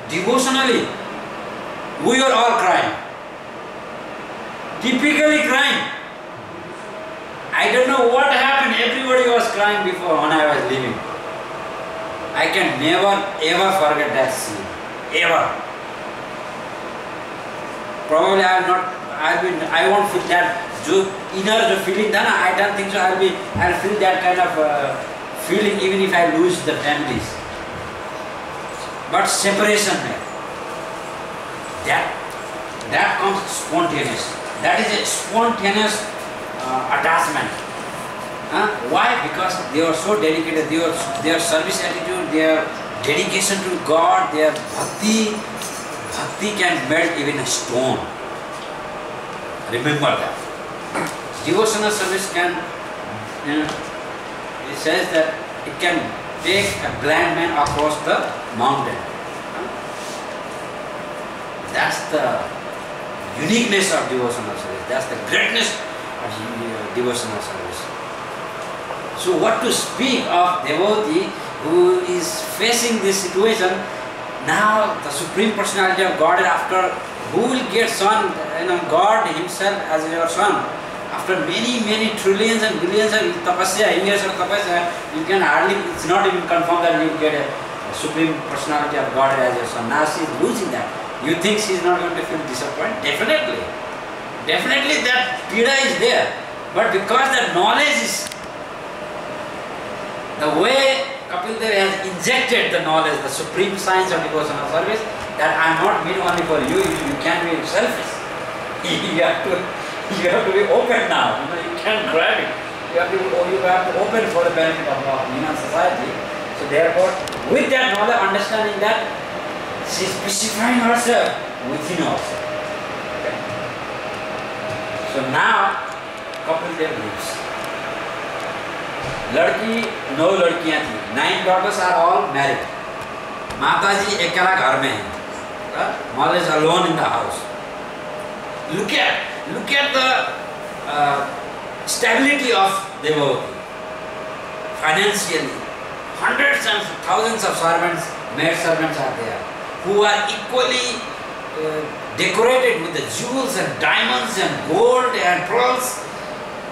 devotionally, we were all crying. Typically crying. I don't know what happened. Everybody was crying before when I was leaving. I can never ever forget that scene. Ever. Probably I won't feel that inner feeling. Then I don't think so. I'll feel that kind of feeling even if I lose the families. But separation, that comes spontaneous. That is a spontaneous attachment. Why? Because they are so dedicated. Their service attitude, their dedication to God, their bhakti can melt even a stone. Remember that. Devotional service can, it says that it can take a blind man across the mountain. That's the uniqueness of devotional service. That's the greatness of devotional service. So what to speak of devotee who is facing this situation? Now the Supreme Personality of Godhead, after who will get son, God Himself as your son. After many trillions and billions of tapasya, years of tapasya, you can hardly, it's not even confirmed that you get a Supreme Personality of Godhead as your son. Now she is losing that. You think she is not going to feel disappointed? Definitely. Definitely that pida is there. But because that knowledge is, the way Kapil Dev has injected the knowledge, the supreme science of devotional service, that I am not meant only for you, you can be selfish. You have to be open now. You can't grab it. You have to open for the benefit of human society. So therefore, with that knowledge, understanding that she is specifying herself within herself. Okay. So now, Kapil Dev leaves. लड़की 9 लड़कियां थी. 9 daughters are all married. माताजी अकेला घर में है. Mother is alone in the house. Look at the stability of devotee. Financially, hundreds and thousands of servants, maid servants are there, who are equally decorated with the jewels and diamonds and gold and pearls.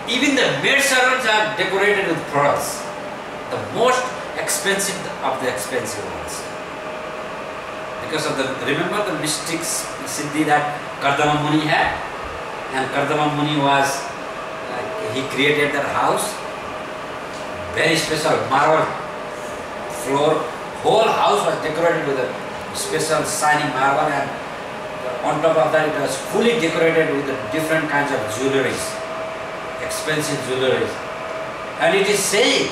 Even the maid servants are decorated with pearls, the most expensive of the expensive ones. Because of the, remember the mystics Siddhi that Kardama Muni had? And Kardama Muni was, he created that house, very special marble floor, whole house was decorated with a special shining marble, and on top of that it was fully decorated with different kinds of jewelries, expensive jewelries. And it is said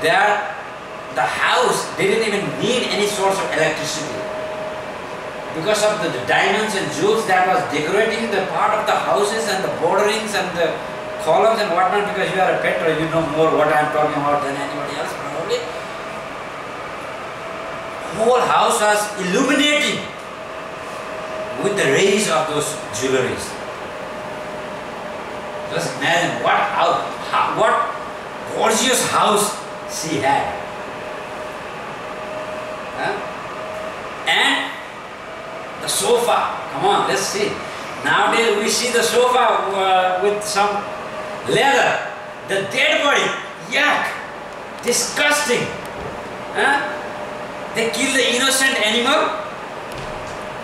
that the house didn't even need any source of electricity. Because of the diamonds and jewels that was decorating the part of the houses and the borderings and the columns and whatnot, because you are a petrol, you know more what I am talking about than anybody else probably. Whole house was illuminating with the rays of those jewelries. Just imagine what gorgeous house she had. And the sofa, come on, let's see. Nowadays we see the sofa with some leather, the dead body, yuck, disgusting. They kill the innocent animal,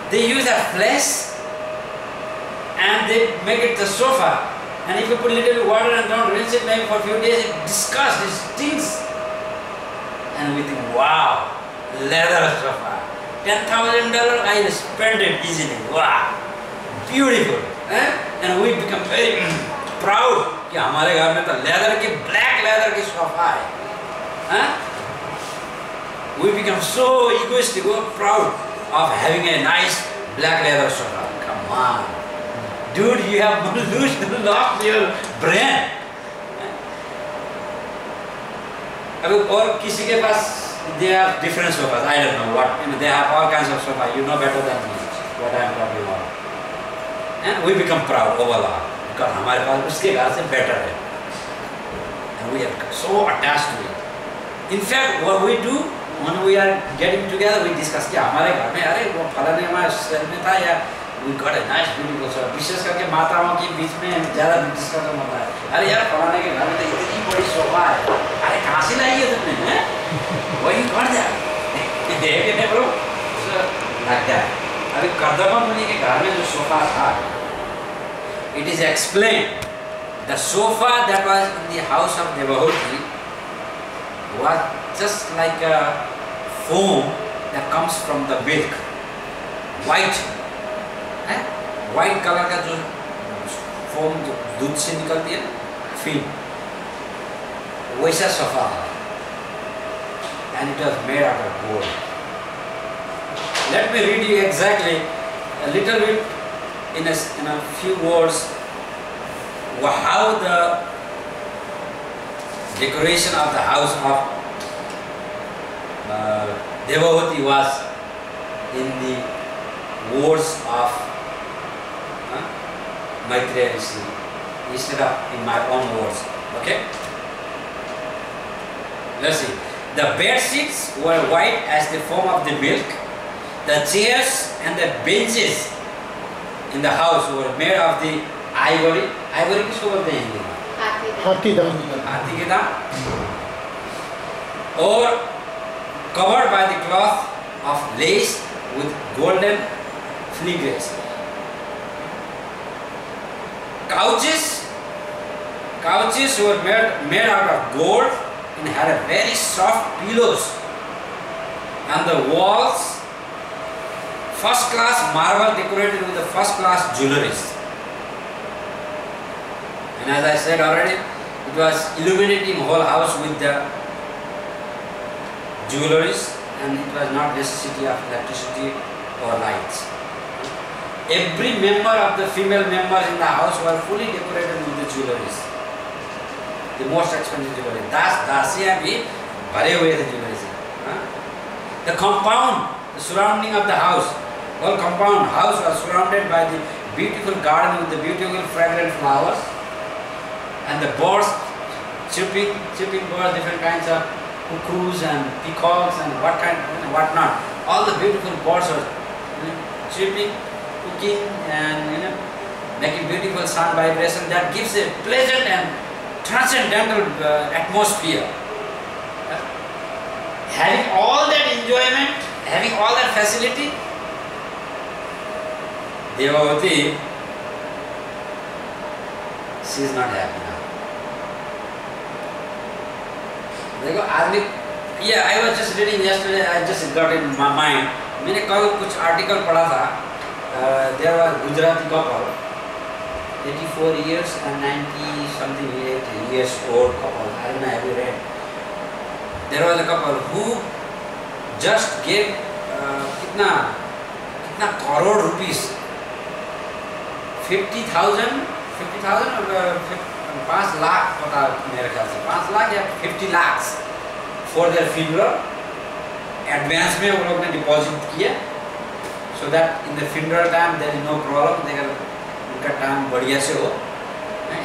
they use the flesh and they make it the sofa. And if you put a little water and don't rinse it maybe for a few days, it disgusts, it stinks. And we think, wow, leather sofa. $10,000, I spend it easily. Wow, beautiful. And we become very proud कि हमारे घर में तो leather की, black leather की sofa है. We become so egoistic, we're proud of having a nice black leather sofa. Come on, dude, you have lost your brain. अभी और किसी के पास they have different sofas. I don't know what, they have all kinds of sofas. You know better than me what I am talking about. And we become proud overall because हमारे पास उसके घर से better है. And we are so attached to it. In fact, what we do, when we are getting together, we discuss कि हमारे घर में अरे वो फलाने हमारे शहर में था या we got a nice beautiful sofa. विशेष करके माताओं के बीच में ज़्यादा डिस्कशन होता है, अरे यार फलाने के घर में तो इतनी बड़ी सोफा है, अरे कहाँ से लाई है तुमने, हैं? वही कर जाए, देखने ब्रो, लगता है। अभी कर्दमन मुनि के घर में जो सोफा था, it is explained, the sofa that was in the house of Devahuti was just like a foam that comes from the milk, white, white color का जो foam जो दूध से निकलती है, film, वैसा सोफा था, and it was made out of gold. Let me read you exactly a little bit in a few words how the decoration of the house of Devahuti was in the words of Maitreya Rishi instead of in my own words. Okay? Let's see. The bed sheets were white as the foam of the milk. The chairs and the benches in the house were made of the ivory. Ivory किसको बोलते हैं हिंदी में? हाथी दाम। हाथी के दाम। और covered by the cloth of lace with golden filigree. Couches were made out of gold and had a very soft pillows. And the walls, first class marble decorated with the first class jewelries. And as I said already, it was illuminating whole house with the jewelries, and it was not necessity of electricity or lights. Every member of the female members in the house were fully decorated with the jewelries, the most expensive jewelry. दासियाँ भी भरे हुए थे jewelry से. The compound, the surrounding of the house, whole compound house was surrounded by the beautiful garden with the beautiful fragrant flowers, and the birds, chirping birds, different kinds of cuckoos and peacocks and what not. All the beautiful birds are chirping, cooking, and making beautiful sound vibration that gives a pleasant and transcendental atmosphere. Having all that enjoyment, having all that facility, Devahuti, she is not happy now. देखो आदमी, yeah, I was just reading yesterday. I just got in my mind. मैंने कल कुछ article पढ़ा था. There was Gujarati couple, 84 years and 90 something years old couple. I don't know, have you read? There was a couple who just gave कितना crore rupees, 50,000 और 5 लाख, पता मेरे ख्याल से 5 लाख या 50 lakh for their funeral. Advance में वो लोग ने डिपॉजिट किया, so that in the funeral time there is no problem, उनका टाइम बढ़िया से हो,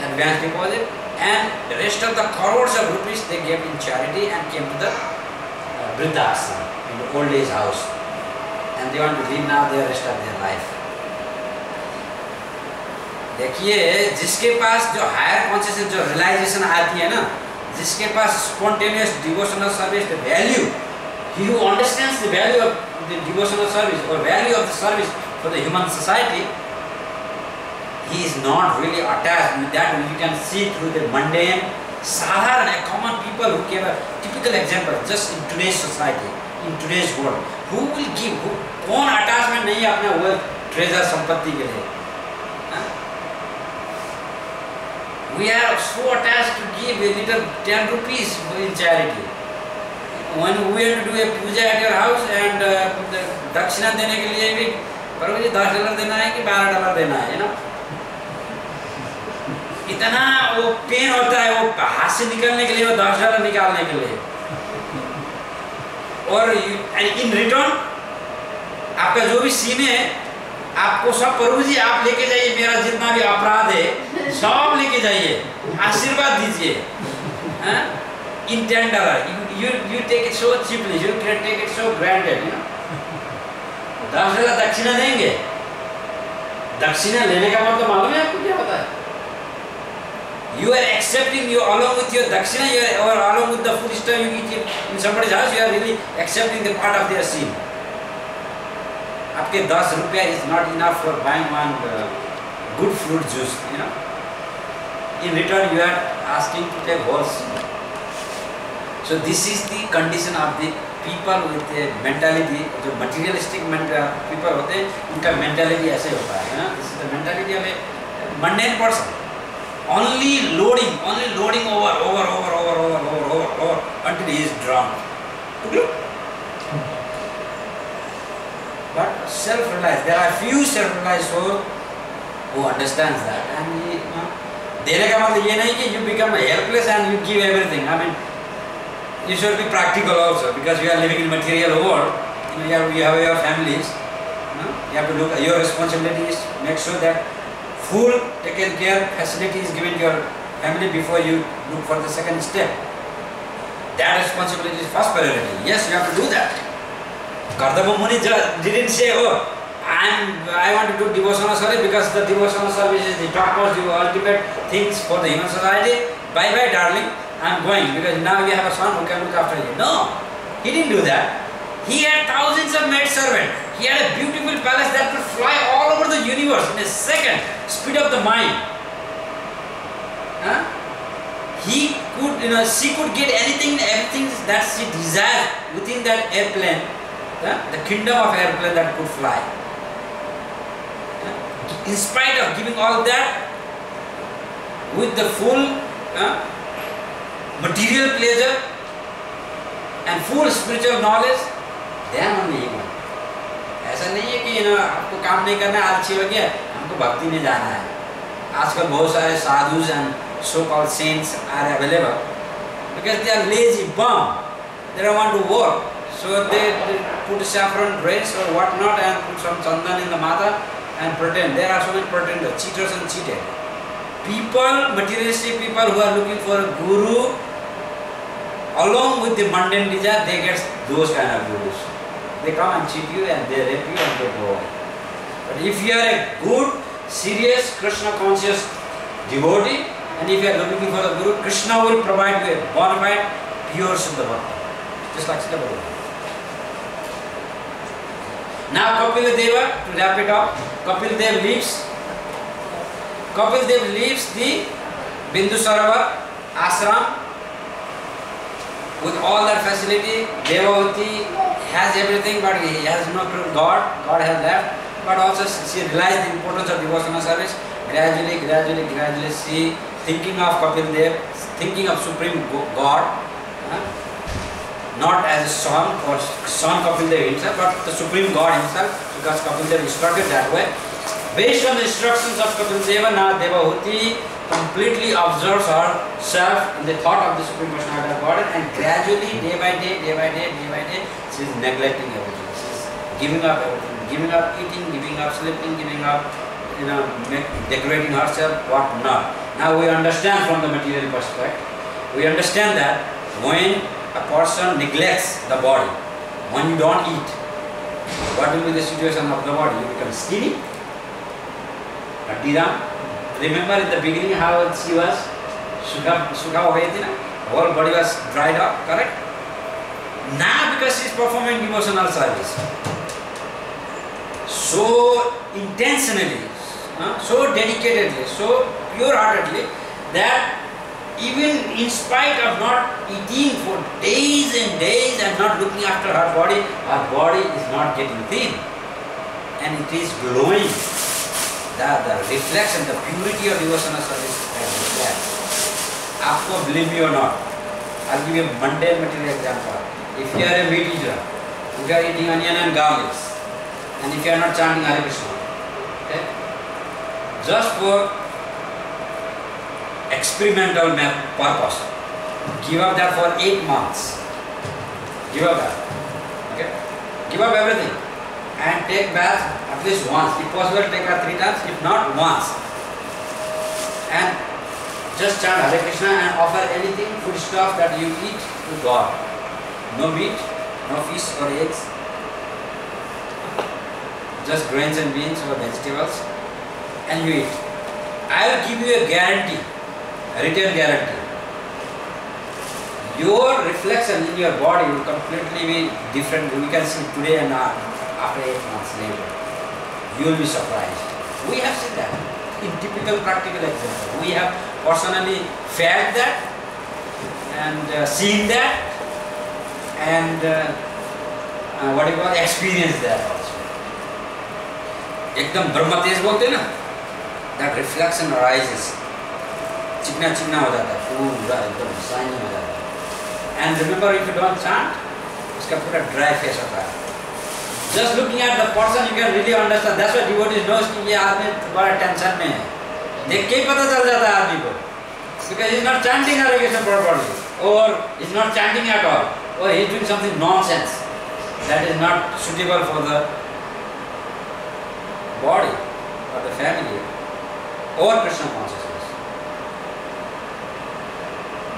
advance deposit, and the rest of the crores of rupees they gave in charity and came to the Vriddha Ashram, in the old age house, and they want to live now the rest of their life. देखिए, जिसके पास जो higher consciousness, जो realisation आती है ना, जिसके पास spontaneous devotional service, the value, he who understands the value of the devotional service or value of the service for the human society, he is not really attached with that. You can see through the mundane, sadharan, common people who give a typical example just in today's society, in today's world. Who will give? कौन attachment नहीं है अपने wealth, treasure, संपत्ति के लिए? We are so attached to give a little 10 rupees in charity. When we have to do a puja at your house and दक्षिणा देने के लिए भी, प्रभु जी $10 देना है कि $12 देना है, ना? इतना वो पेन होता है, वो हाथ से निकलने के लिए, वो $10 निकालने के लिए, और in return आपका जो भी सीने है, आपको सब प्रभु जी आप लेके जाइए, मेरा जितना भी अपराध है सब लेके जाइए, आशीर्वाद दीजिए, in $10. You take it so cheaply. You can take it so granted. You know. $10 दक्षिणा देंगे. दक्षिणा लेने का मतलब मालूम है आपको क्या होता है? You are accepting, you along with your dakshina, you are, or along with the food stuff you eat in somebody's house, you are really accepting the part of their sin. आपके 10 रुपया is not enough for buying one good fruit juice, you know. In return, you are asking to take whole sin. So this is the condition of the people with the mentality, जो materialistic people होते हैं, उनका mentality ऐसे होता है, ना? This is the mentality of a mundane person. Only loading over until he is drunk. But self-realized, there are few self-realized souls who understands that, and he, देने का मतलब ये नहीं कि you become helpless and you give everything. I mean, you should be practical also, because you are living in material world. You have your families. You have to look at your responsibilities. Make sure that full taken care, facility is given to your family before you look for the second step. That responsibility is first priority. Yes, you have to do that. Kardama Muni didn't say, oh, I want to do devotional service because the devotional service is the topmost, the ultimate things for the human society. Bye bye, darling. I'm going because now you have a son who can look after you. No, he didn't do that. He had thousands of maid servants. He had a beautiful palace that could fly all over the universe in a second. Speed of the mind. He could, she could get anything that she desired within that airplane. The kingdom of airplane that could fly. In spite of giving all that, with the full material pleasure and full spiritual knowledge, then only he went. ऐसा नहीं है कि आपको काम नहीं करना है, आलसी हो गया, हमको भक्ति में जाना है. आजकल बहुत सारे sadhus and so-called saints are available because they are lazy bum. They don't want to work, so they put saffron dress or whatnot and put some chandan in the matha and pretend. There are so many pretenders, cheaters and cheated. People, materialistic people who are looking for a guru, along with the mundane desire, they get those kind of gurus. They come and cheat you and they rape you and they go away. But if you are a good, serious, Krishna conscious devotee, and if you are looking for the guru, Krishna will provide you a bona fide, pure Siddha Bhakti. Just like Siddha Bhakti. Now Kapila Deva, to wrap it up, Kapil Dev leaves the Bindusarovar ashram with all that facility. Devavati has everything, but he has no God. God has left. But also she realized the importance of devotional service. Gradually, she thinking of Kapil Dev, thinking of Supreme God, not as a son or son Kapil Dev himself, but the Supreme God himself, because Kapil Dev instructed that way. Based on the instructions of Kapil Deva, now Devahuti completely observes herself in the thought of the Supreme Personality of Godhead, and gradually, day by day, she is neglecting everything. She is giving up everything, giving up eating, giving up sleeping, giving up, decorating herself, what not. Now we understand from the material perspective. We understand that when a person neglects the body, when you don't eat, what will be the situation of the body? You become skinny. Remember in the beginning how she was? Sukha ho gayi thi na? Whole body was dried up, correct? Now because she is performing devotional service, so intentionally, so dedicatedly, so pure-heartedly, that even in spite of not eating for days and days and not looking after her body is not getting thin, and it is glowing. The reflection, the purity of devotional service reflects. Aapko believe me or not, I'll give you a mundane material example. If you are a meat eater, if you are eating onion and garlic, and if you are not chanting Hare Krishna, okay, just for experimental purpose, give up that for 8 months. Give up that. Okay? Give up everything. And take bath at least once. If possible, take bath 3 times. If not, once. And Just chant Hare Krishna and offer anything, food stuff that you eat to God. No meat, no fish or eggs. Just grains and beans or vegetables, and you eat. I will give you a guarantee, a written guarantee. Your reflection in your body will completely be different. We can see today and after 8 months later. You will be surprised. We have seen that in typical practical example. We have personally felt that and seen that and experienced that also. एकदम ब्रह्म तेज बोलते ना, that reflection arises, चिकना चिकना हो जाता है, पूरा एकदम शाइनी हो जाता है. And remember, if you don't chant, उसका पूरा dry face होता है. Just looking at the person, you can really understand. That's why devotees knows कि ये आदमी बड़ा टेंशन में है. देख के ही पता चल जाता है आदमी को, because he is not chanting Hare Krishna properly, or he is not chanting at all, or he is doing something nonsense that is not suitable for the body or the family or Krishna consciousness.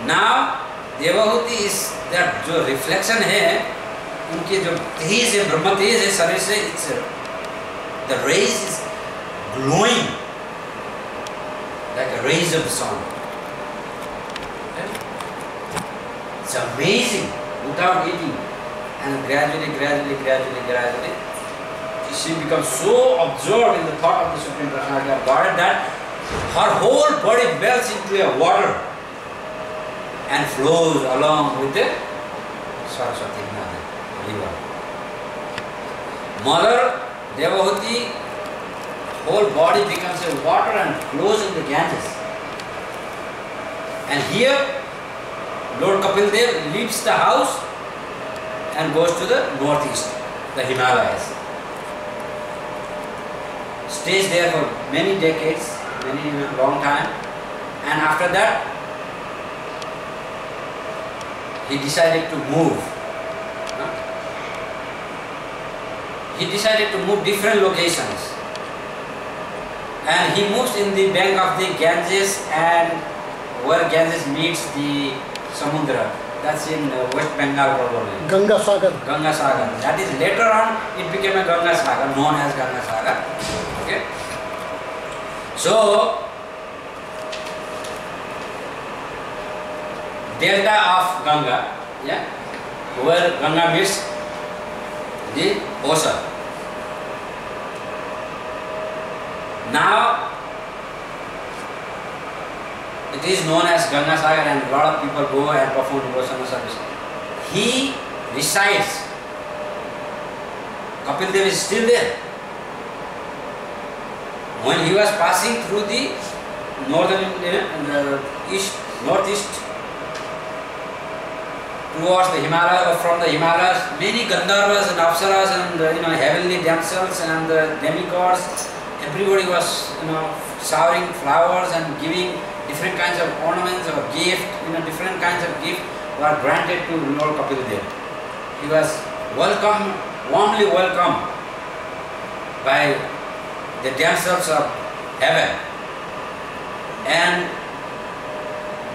Now Devahuti is that जो reflection है, उनकी जो तेज है, ब्रह्म तेज है शरीर से, it's the rays is glowing like a rays of the sun. It's amazing without eating, and gradually she becomes so absorbed in the thought of the Supreme Personality of Godhead that her whole body melts into a water and flows along with the Saraswati river. Mother Devahuti, whole body becomes a water and flows in the Ganges. And here Lord Kapil Dev leaves the house and goes to the northeast, the Himalayas. Stays there for many decades, many long time, and after that he decided to move. He decided to move different locations, and he moves in the bank of the Ganges and where Ganges meets the Samudra. That's in West Bengal probably. Ganga Sagar. Ganga Sagar. That is later on it became a Ganga Sagar, known as Ganga Sagar. Okay. So delta of Ganga, yeah, where Ganga meets the ocean. Now it is known as Ganga Sagar, and a lot of people go and perform devotional service. He resides. Kapil Dev is still there. When he was passing through the northern northeast towards the Himalayas, or from the Himalayas, many Gandharvas and Apsaras and heavenly damsels and demigods, everybody was showering flowers and giving different kinds of ornaments or gift, different kinds of gift were granted to Lord Kapil Dev. He was welcome, warmly welcomed by the damsels of heaven, and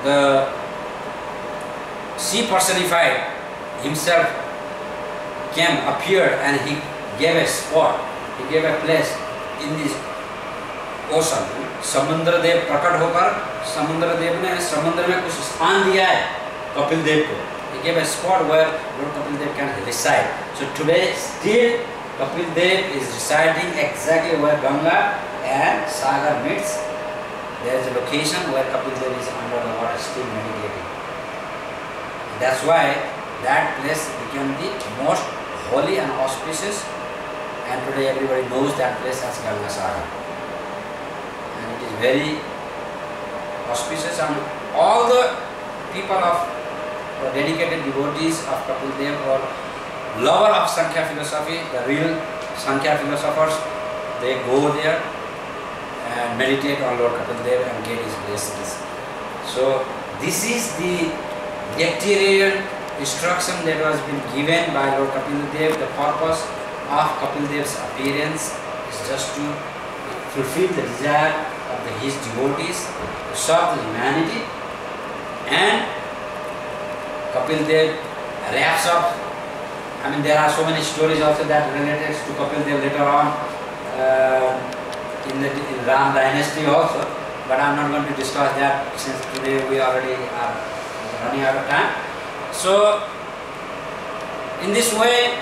the sea personified himself appeared, and he gave a spot, he gave a place in this ocean. समुद्र देव प्रकट होकर समुद्र देव ने समुद्र में कुछ स्थान दिया है कपिल देव को. He gave a spot where Lord Kapil Dev can reside. So today still Kapil Dev is residing exactly where Ganga and Sagar meets. There is a location where Kapil Dev is under the water still meditating. That's why that place became the most holy and auspicious, and today everybody knows that place as Ganga Sagar. And it is very auspicious, and all the people of dedicated devotees of Kapil Dev or lover of Sankhya philosophy, the real Sankhya philosophers, they go there and meditate on Lord Kapil Dev and get his blessings. So this is the nectarian instruction that was been given by Lord Kapil Dev. The purpose of Kapil Dev's appearance is just to fulfill the desire of his devotees to serve the humanity, and Kapil Dev wraps up. I mean, there are so many stories also that related to Kapil Dev later on in Ram dynasty also, but I am not going to discuss that since today we already are running out of time. So, in this way,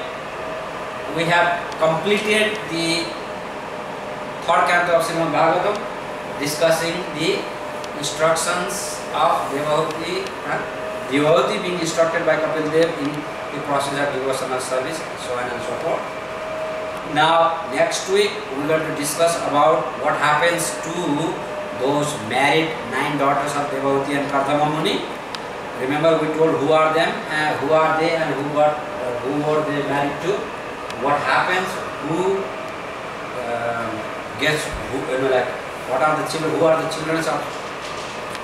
we have completed the third canto of Srimad Bhagavatam, discussing the instructions of Devahuti, Devahuti being instructed by Kapil Dev in the process of devotional service, so on and so forth. Now, next week we are going to discuss about what happens to those married 9 daughters of Devahuti and Kardama Muni. Remember, we told who are them, who are they, and who were they married to. What happens? Who gets who? Like, what are the children? Who are the children of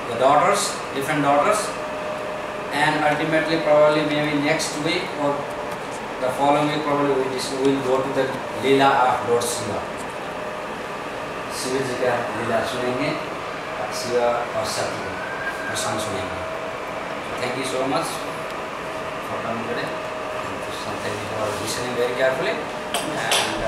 the daughters? Different daughters, and ultimately, probably maybe next week or the following week, probably we will go to the Leela of Lord Shiva. Shiv जी का लीला सुनेंगे, शिव और सत्य का प्रसंग सुनेंगे. Thank you so much for coming today. Thank you for listening very carefully. And